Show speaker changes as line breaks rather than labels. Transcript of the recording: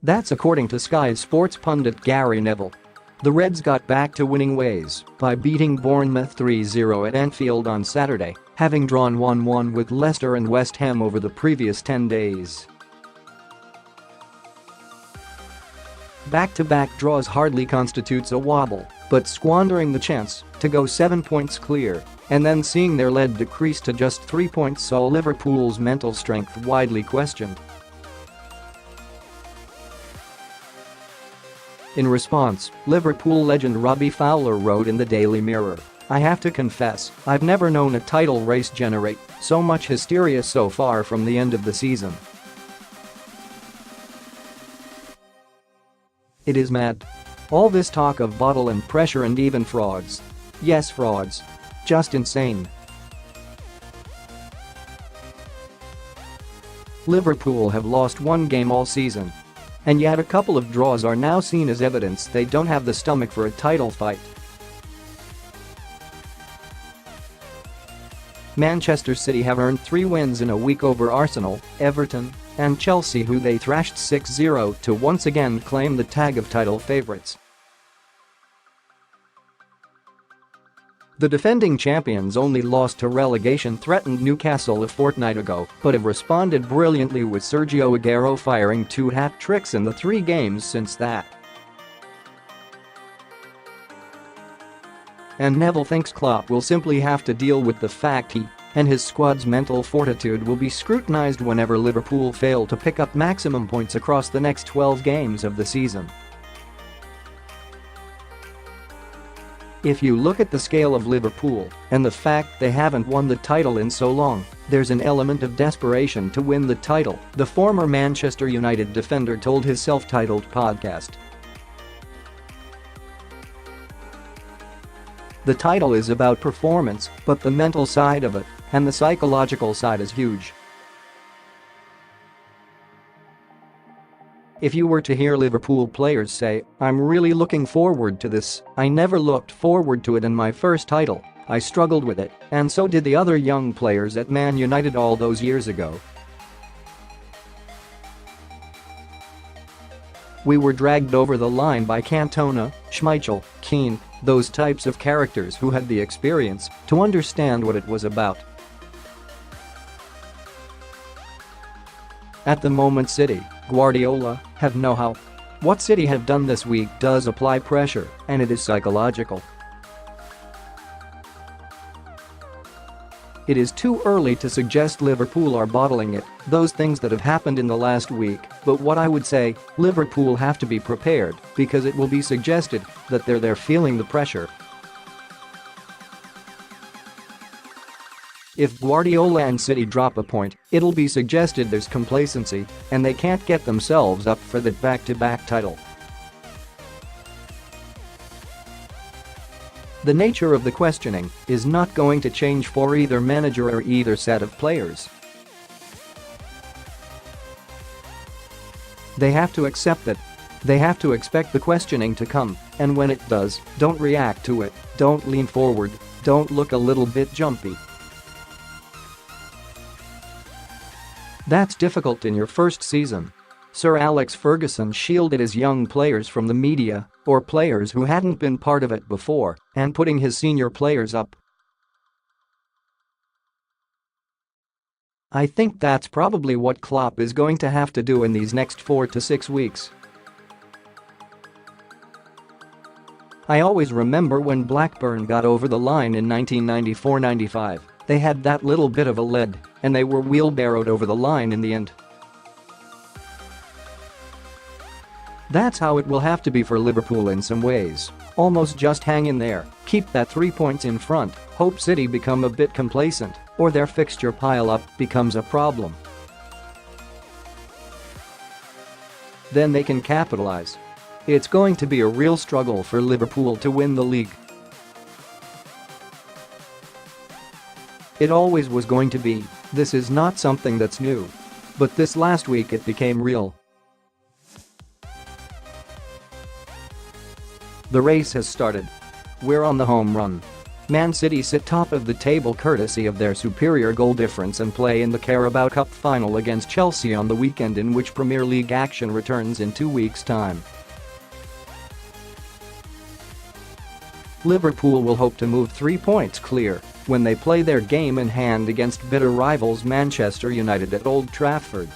That's according to Sky Sports pundit Gary Neville. The Reds got back to winning ways by beating Bournemouth 3-0 at Anfield on Saturday, having drawn 1-1 with Leicester and West Ham over the previous 10 days. Back-to-back draws hardly constitutes a wobble, but squandering the chance to go 7 points clear and then seeing their lead decrease to just 3 points saw Liverpool's mental strength widely questioned. In response, Liverpool legend Robbie Fowler wrote in the Daily Mirror, "I have to confess, I've never known a title race generate so much hysteria so far from the end of the season. It is mad. All this talk of bottle and pressure and even frauds. Yes, frauds. Just insane." Liverpool have lost one game all season. And yet a couple of draws are now seen as evidence they don't have the stomach for a title fight. Manchester City have earned 3 wins in a week over Arsenal, Everton, and Chelsea, who they thrashed 6-0 to once again claim the tag of title favourites. The defending champions only lost to relegation-threatened Newcastle a fortnight ago, but have responded brilliantly with Sergio Aguero firing 2 hat-tricks in the 3 games since that. And Neville thinks Klopp will simply have to deal with the fact he and his squad's mental fortitude will be scrutinised whenever Liverpool fail to pick up maximum points across the next 12 games of the season. If you look at the scale of Liverpool and the fact they haven't won the title in so long, there's an element of desperation to win the title, the former Manchester United defender told his self-titled podcast. The title is about performance, but the mental side of it and the psychological side is huge. If you were to hear Liverpool players say, "I'm really looking forward to this, I never looked forward to it in my first title, I struggled with it, and so did the other young players at Man United all those years ago. We were dragged over the line by Cantona, Schmeichel, Keane, those types of characters who had the experience to understand what it was about." At the moment City, Guardiola, have know-how. What City have done this week does apply pressure, and it is psychological. It is too early to suggest Liverpool are bottling it, those things that have happened in the last week, but what I would say, Liverpool have to be prepared because it will be suggested that they're there feeling the pressure. If Guardiola and City drop a point, it'll be suggested there's complacency and they can't get themselves up for that back-to-back title. The nature of the questioning is not going to change for either manager or either set of players. They have to accept that. They have to expect the questioning to come, and when it does, don't react to it, don't lean forward, don't look a little bit jumpy. That's difficult in your first season. Sir Alex Ferguson shielded his young players from the media or players who hadn't been part of it before and putting his senior players up. I think that's probably what Klopp is going to have to do in these next 4 to 6 weeks. I always remember when Blackburn got over the line in 1994-95. They had that little bit of a lead, and they were wheelbarrowed over the line in the end. That's how it will have to be for Liverpool in some ways. Almost just hang in there, keep that 3 points in front, hope City become a bit complacent, or their fixture pile-up becomes a problem. Then they can capitalize. It's going to be a real struggle for Liverpool to win the league. It always was going to be. This is not something that's new. But this last week it became real. The race has started. We're on the home run. Man City sit top of the table courtesy of their superior goal difference and play in the Carabao Cup final against Chelsea on the weekend, in which Premier League action returns in 2 weeks' time. Liverpool will hope to move 3 points clear when they play their game in hand against bitter rivals Manchester United at Old Trafford.